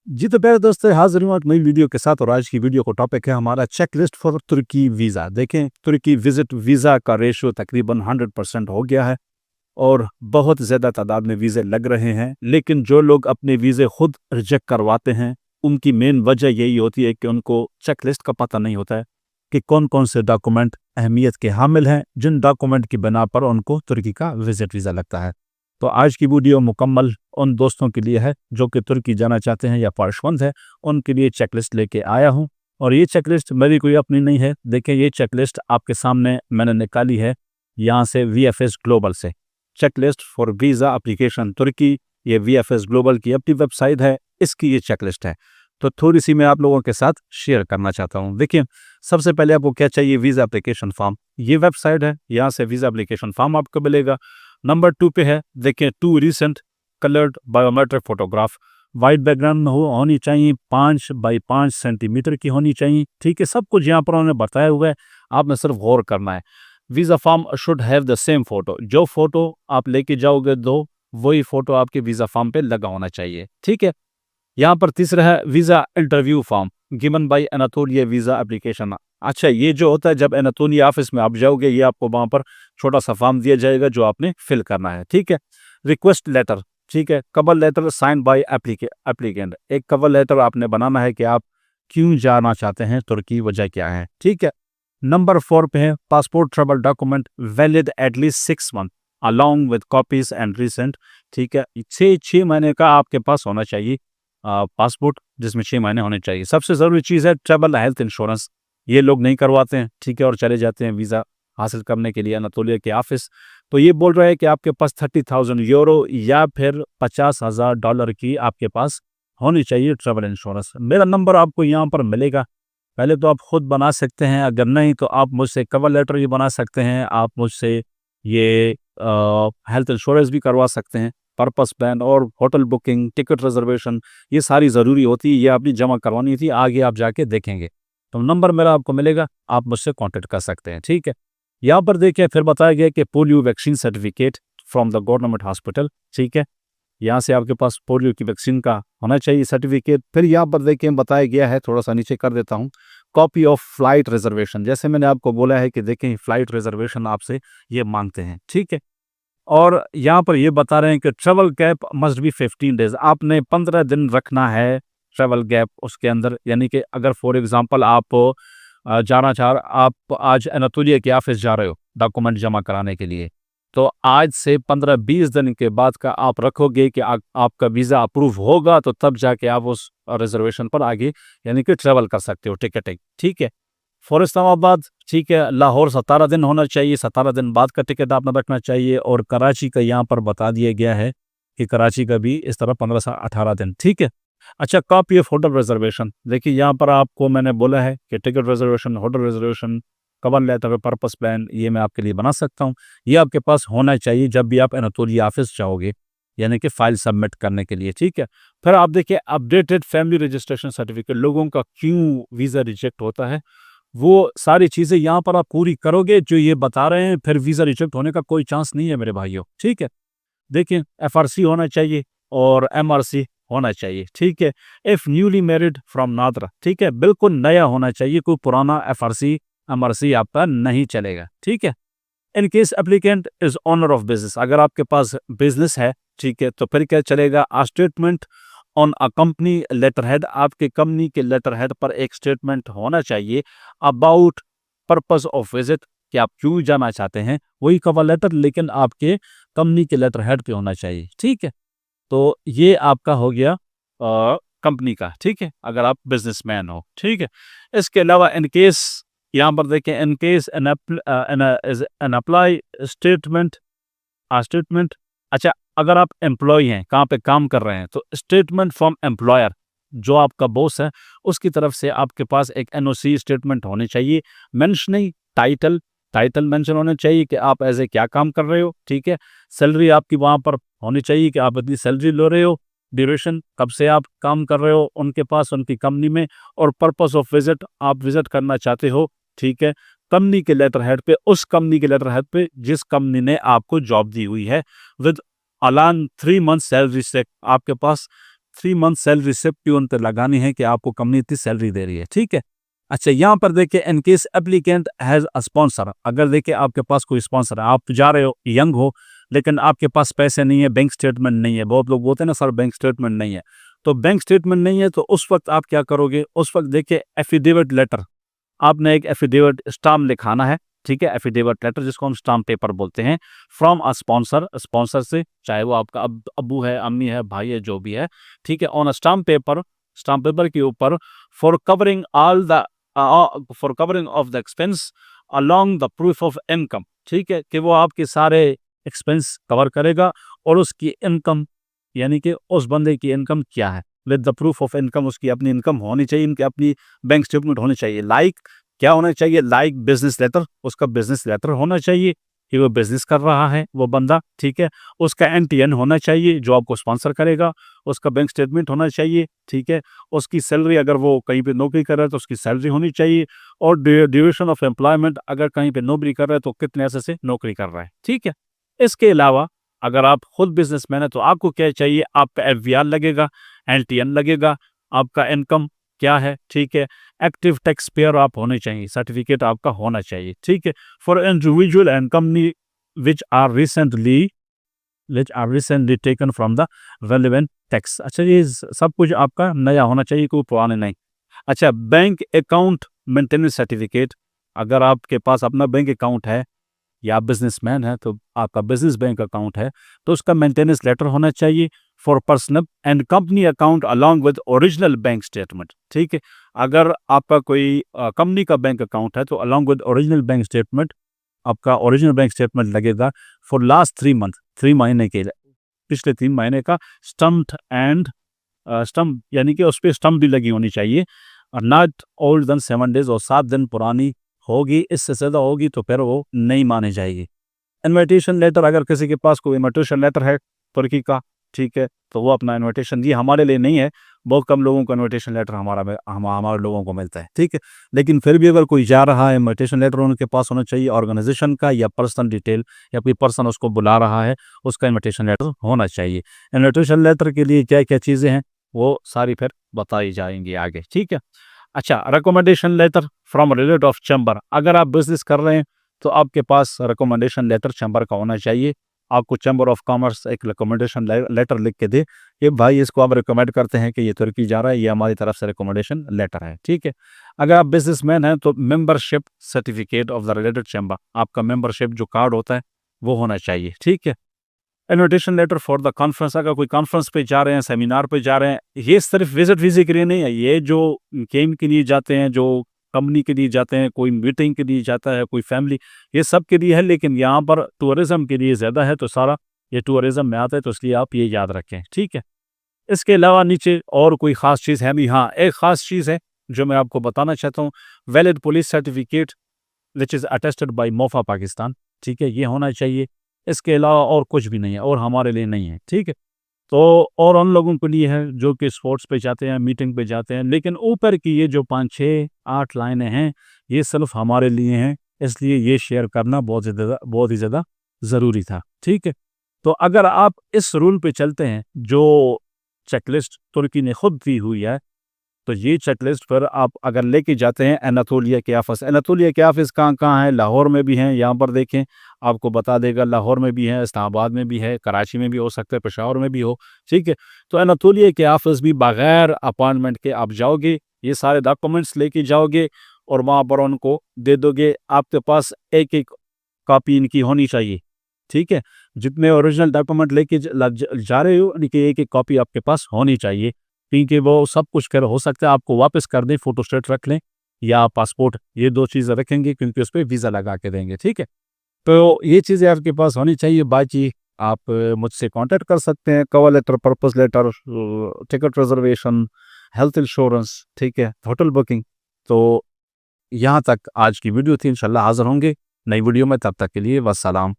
जी तो प्यारे दोस्तों, हाजिर हूँ एक नई वीडियो के साथ। और आज की वीडियो का टॉपिक है हमारा चेकलिस्ट फॉर तुर्की वीज़ा। देखें, तुर्की विजिट वीज़ा का रेशियो तकरीबन 100% हो गया है और बहुत ज़्यादा तादाद में वीज़े लग रहे हैं। लेकिन जो लोग अपने वीज़े खुद रिजेक्ट करवाते हैं, उनकी मेन वजह यही होती है कि उनको चेकलिस्ट का पता नहीं होता है कि कौन कौन से डॉक्यूमेंट अहमियत के हामिल हैं, जिन डॉक्यूमेंट की बिना पर उनको तुर्की का विजिट वीज़ा लगता है। तो आज की वीडियो मुकम्मल उन दोस्तों के लिए है जो कि तुर्की जाना चाहते हैं या ख्वाहिशमंद है, उनके लिए चेकलिस्ट लेके आया हूं। और ये चेकलिस्ट मेरी कोई अपनी नहीं है। देखें, ये चेकलिस्ट आपके सामने मैंने निकाली है यहाँ से VFS ग्लोबल से। चेकलिस्ट फॉर वीज़ा एप्लीकेशन तुर्की, ये VFS ग्लोबल की अपनी वेबसाइट है, इसकी ये चेकलिस्ट है। तो थोड़ी सी मैं आप लोगों के साथ शेयर करना चाहता हूँ। देखिए, सबसे पहले आपको क्या चाहिए, वीज़ा एप्लीकेशन फॉर्म। ये वेबसाइट है, यहाँ से वीज़ा एप्लीकेशन फॉर्म आपको मिलेगा। नंबर 2 पे है, देखिए, 2 recent coloured biometric photograph. White background में होनी चाहिए, 5 बाई 5 सेंटीमीटर की होनी चाहिए। ठीक है, सब कुछ यहाँ पर उन्होंने बताया हुआ है, आपने सिर्फ गौर करना है। Visa form should have the same photo. जो फोटो आप लेके जाओगे वही फोटो आपके वीज़ा फॉर्म पे लगा होना चाहिए। ठीक है, यहाँ पर तीसरा है visa interview form given by Anatolia visa application. अच्छा, ये जो होता है, जब एनातोलिया ऑफिस में आप जाओगे, ये आपको वहाँ पर छोटा सा फॉर्म दिया जाएगा जो आपने फिल करना है। ठीक है, रिक्वेस्ट लेटर, ठीक है, cover letter sign by applicant. एक कवर लेटर आपने बनाना है कि आप क्यों जाना चाहते हैं तुर्की, वजह क्या है। ठीक है, नंबर 4 पे है passport travel document valid at least 6 month along with copies and recent. ठीक है, 6 महीने का आपके पास होना चाहिए पासपोर्ट, जिसमें 6 महीने होने चाहिए। सबसे ज़रूरी चीज़ है ट्रैवल हेल्थ इंश्योरेंस। ये लोग नहीं करवाते हैं, ठीक है, और चले जाते हैं वीज़ा हासिल करने के लिए अनातोलिया के ऑफिस। तो ये बोल रहा है कि आपके पास 30,000 यूरो या फिर $50,000 की आपके पास होनी चाहिए ट्रैवल इंश्योरेंस। मेरा नंबर आपको यहाँ पर मिलेगा। पहले तो आप खुद बना सकते हैं, अगर नहीं तो आप मुझसे कवर लेटर भी बना सकते हैं, आप मुझसे ये हेल्थ इंश्योरेंस भी करवा सकते हैं। पर्पस प्लान और होटल बुकिंग, टिकट रिजर्वेशन, ये सारी ज़रूरी होती है, ये आपने जमा करवानी थी, आगे आप जाके देखेंगे। तो नंबर मेरा आपको मिलेगा, आप मुझसे कांटेक्ट कर सकते हैं। ठीक है, यहाँ पर देखिए, फिर बताया गया कि polio vaccine certificate from the government hospital. ठीक है, यहाँ से आपके पास पोलियो की वैक्सीन का होना चाहिए सर्टिफिकेट। फिर यहाँ पर देखिए बताया गया है, थोड़ा सा नीचे कर देता हूँ, कॉपी ऑफ फ्लाइट रिजर्वेशन। जैसे मैंने आपको बोला है कि देखें, फ्लाइट रिजर्वेशन आपसे ये मांगते हैं। ठीक है, और यहाँ पर ये बता रहे हैं कि travel gap must be 15 days. आपने 15 दिन रखना है ट्रेवल गैप उसके अंदर। यानी कि अगर फॉर एग्जांपल आप आप आज एनातोलिया के ऑफिस जा रहे हो डॉक्यूमेंट जमा कराने के लिए, तो आज से 15-20 दिन के बाद का आप रखोगे कि आपका वीज़ा अप्रूव होगा, तो तब जाके आप उस रिजर्वेशन पर आगे यानी कि ट्रेवल कर सकते हो टिकटिंग। ठीक है, फॉर इस्लामाबाद, ठीक है, लाहौर 17 दिन होना चाहिए, 17 दिन बाद का टिकट आपने रखना चाहिए। और कराची का यहाँ पर बता दिया गया है कि कराची का भी इस तरह 15 से 18 दिन। ठीक है, अच्छा, कॉपी ऑफ होटल रिजर्वेशन। देखिए, यहाँ पर आपको मैंने बोला है कि ticket reservation, hotel reservation, cover letter, purpose plan, ये मैं आपके लिए बना सकता हूँ। ये आपके पास होना चाहिए जब भी आप एनातोलिया ऑफिस जाओगे, यानी कि फाइल सबमिट करने के लिए। ठीक है, फिर आप देखिए अपडेटेड फैमिली रजिस्ट्रेशन सर्टिफिकेट। लोगों का क्यों वीज़ा रिजेक्ट होता है, वो सारी चीज़ें यहाँ पर आप पूरी करोगे जो ये बता रहे हैं, फिर वीज़ा रिजेक्ट होने का कोई चांस नहीं है मेरे भाइयों। ठीक है, देखिए, FRC होना चाहिए और MRC होना चाहिए। ठीक है, if newly married from NADRA. ठीक है, बिल्कुल नया होना चाहिए, कोई पुराना FRC MRC आपका नहीं चलेगा। ठीक है, in case applicant is owner of business. अगर आपके पास बिजनेस है, ठीक है, तो फिर क्या चलेगा, a statement on a company letter head. आपके कंपनी के लेटर हेड पर एक स्टेटमेंट होना चाहिए अबाउट पर्पस ऑफ विजिट, कि आप क्यों जाना चाहते हैं, वही कवर लेटर, लेकिन आपके कंपनी के लेटर हेड पे होना चाहिए। ठीक है, तो ये आपका हो गया कंपनी का। ठीक है, अगर आप बिजनेसमैन हो। ठीक है, इसके अलावा इन केस, यहाँ पर देखें, in case an apply statement statement. अच्छा, अगर आप एम्प्लॉय हैं, कहाँ पे काम कर रहे हैं, तो स्टेटमेंट फ्रॉम एम्प्लॉयर, जो आपका बॉस है, उसकी तरफ से आपके पास एक NOC स्टेटमेंट होनी चाहिए। मेंशनिंग टाइटल, टाइटल मेंशन होना चाहिए कि आप एज ए क्या काम कर रहे हो। ठीक है, सैलरी आपकी वहाँ पर होनी चाहिए कि आप इतनी सैलरी ले रहे हो, ड्यूरेशन कब से आप काम कर रहे हो उनके पास, उनकी कंपनी में, और पर्पस ऑफ विजिट, आप विजिट करना चाहते हो। ठीक है, कंपनी के लेटर हेड पे, उस कंपनी के लेटर हेड पे जिस कंपनी ने आपको जॉब दी हुई है, विद अलान 3 मंथ सैलरी से। आपके पास 3 मंथ सैलरी सिप की उन पर लगानी है कि आपको कंपनी इतनी सैलरी दे रही है, ठीक है। अच्छा, यहाँ पर देखिए इन case applicant has a sponsor, अगर देखिए आपके पास कोई स्पॉन्सर है, आप जा रहे हो, यंग हो, लेकिन आपके पास पैसे नहीं है, बैंक स्टेटमेंट नहीं है, बहुत लोग बोलते हैं ना सर बैंक स्टेटमेंट नहीं है, तो बैंक स्टेटमेंट नहीं है तो उस वक्त आप क्या करोगे, उस वक्त देखिए एफिडेविट लेटर, आपने एक एफिडेविट स्टाम्प लिखाना है, ठीक है, एफिडेविट लेटर जिसको हम स्टाम्प पेपर बोलते हैं, फ्रॉम अ स्पॉन्सर, स्पॉन्सर से, चाहे वो आपका अब्बू है, अम्मी है, भाई है, जो भी है, ठीक है, ऑन अ स्टाम्प पेपर के ऊपर for covering all the for covering of the expense along the proof of income, ठीक है, कि वो आपके सारे एक्सपेंस कवर करेगा और उसकी इनकम यानी कि उस बंदे की इनकम क्या है, with the proof of income, उसकी अपनी इनकम होनी चाहिए, इनकी अपनी बैंक स्टेटमेंट होनी चाहिए, लाइक क्या होना चाहिए, लाइक बिजनेस लेटर, उसका बिजनेस लेटर होना चाहिए कि वो बिजनेस कर रहा है वो बंदा, ठीक है, उसका एनटीएन होना चाहिए जो आपको स्पॉन्सर करेगा, उसका बैंक स्टेटमेंट होना चाहिए, ठीक है, उसकी सैलरी, अगर वो कहीं पे नौकरी कर रहा है तो उसकी सैलरी होनी चाहिए, और ड्यूरेशन ऑफ एम्प्लॉयमेंट, अगर कहीं पे नौकरी कर रहा है तो कितने ऐसे से नौकरी कर रहा है, ठीक है। इसके अलावा अगर आप खुद बिजनेसमैन है तो आपको क्या चाहिए, आपका एफवीआर लगेगा, एनटीएन लगेगा, आपका इनकम क्या है, ठीक है, एक्टिव टैक्स पेयर आप होने चाहिए, सर्टिफिकेट आपका होना चाहिए, ठीक है, for individual and company which are recently taken from the relevant tax. अच्छा, ये सब कुछ आपका नया होना चाहिए, कोई पुराने नहीं। अच्छा, बैंक अकाउंट मेंटेनेंस सर्टिफिकेट, अगर आपके पास अपना बैंक अकाउंट है या आप बिजनेसमैन है तो आपका बिजनेस बैंक अकाउंट है तो उसका मेंटेनेंस लेटर होना चाहिए for personal and company account along with original bank statement, ठीक है, अगर आपका कोई कंपनी का बैंक अकाउंट है तो along with original bank statement, आपका ओरिजिनल बैंक स्टेटमेंट लगेगा फॉर लास्ट 3 मंथ, 3 महीने के पिछले 3 महीने का स्टम्प यानी कि उस पर स्टम्प भी लगी होनी चाहिए, और नॉट ओल्ड देन 7 डेज, और 7 दिन पुरानी होगी, इससे ज़्यादा होगी तो फिर वो नहीं मानी जाएगी। इन्विटेशन लेटर, अगर किसी के पास कोई इन्विटेशन लेटर है तुर्की का, ठीक है, तो वो अपना इन्विटेशन, ये हमारे लिए नहीं है, बहुत कम लोगों को इन्विटेशन लेटर हमारे लोगों को मिलता है, ठीक है, लेकिन फिर भी अगर कोई जा रहा है इन्विटेशन लेटर उनके पास होना चाहिए, ऑर्गेनाइजेशन का या पर्सनल डिटेल या कोई पर्सन उसको बुला रहा है उसका इन्विटेशन लेटर होना चाहिए। इन्विटेशन लेटर के लिए क्या क्या चीज़ें हैं वो सारी फिर बताई जाएंगी आगे, ठीक है। अच्छा, recommendation letter from relative of chamber, अगर आप बिजनेस कर रहे हैं तो आपके पास रिकमेंडेशन लेटर चैम्बर का होना चाहिए, आपको चैम्बर ऑफ कॉमर्स एक रिकमेंडेशन लेटर लिख के दे कि भाई इसको आप रिकमेंड करते हैं कि ये तुर्की जा रहा है, ये हमारी तरफ से रिकमेंडेशन लेटर है, ठीक है। अगर आप बिजनेसमैन हैं तो membership certificate of the related chamber, आपका मेंबरशिप जो कार्ड होता है वो होना चाहिए, ठीक है। Invitation letter for the conference, अगर कोई कॉन्फ्रेंस पे जा रहे हैं, सेमिनार पे जा रहे हैं, ये सिर्फ विजिट वीजे के लिए नहीं है, ये जो गेम के लिए जाते हैं, जो कंपनी के लिए जाते हैं, कोई मीटिंग के लिए जाता है, कोई फैमिली, ये सब के लिए है, लेकिन यहाँ पर टूरिज्म के लिए ज़्यादा है तो सारा ये टूरिज्म में आता है, तो इसलिए आप ये याद रखें, ठीक है। इसके अलावा नीचे और कोई ख़ास चीज़ है भी, हाँ एक ख़ास चीज़ है जो मैं आपको बताना चाहता हूँ, valid police certificate which is attested by MOFA Pakistan, ठीक है, ये होना चाहिए। इसके अलावा और कुछ भी नहीं है और हमारे लिए नहीं है, ठीक है। तो और उन लोगों के लिए है जो कि स्पोर्ट्स पे जाते हैं, मीटिंग पे जाते हैं, लेकिन ऊपर की ये जो 5 6 8 लाइनें हैं ये सिर्फ हमारे लिए हैं, इसलिए ये शेयर करना बहुत ही ज़्यादा ज़रूरी था, ठीक है। तो अगर आप इस रूल पे चलते हैं जो चेकलिस्ट तुर्की ने खुद दी हुई है, तो ये चेकलिस्ट पर आप अगर लेके जाते हैं एनातोलिया के ऑफिस कहाँ है, लाहौर में भी हैं, यहाँ पर देखें आपको बता देगा, लाहौर में भी है, इस्लामाबाद में भी है, कराची में भी हो सकता है, पेशावर में भी हो, ठीक है। तो एनातोलिया के ऑफिस भी बगैर अपॉइंटमेंट के आप जाओगे, ये सारे डॉक्यूमेंट्स लेके जाओगे और वहाँ पर उनको दे दोगे, आपके पास एक एक कॉपी इनकी होनी चाहिए, ठीक है। जितने ओरिजिनल डॉक्यूमेंट लेके जा रहे हो इनकी एक एक कॉपी आपके पास होनी चाहिए, क्योंकि वो सब कुछ कर हो सकता है आपको वापस कर दें, फोटोस्टेट रख लें या पासपोर्ट, ये 2 चीज़ें रखेंगे क्योंकि उस पर वीज़ा लगा के देंगे, ठीक है। तो ये चीज़ें आपके पास होनी चाहिए, बाकी आप मुझसे कांटेक्ट कर सकते हैं, cover letter, purpose letter, ticket reservation, health insurance, ठीक है, होटल बुकिंग। तो यहाँ तक आज की वीडियो थी, इंशाल्लाह हाज़िर होंगे नई वीडियो में, तब तक के लिए वस्सलाम।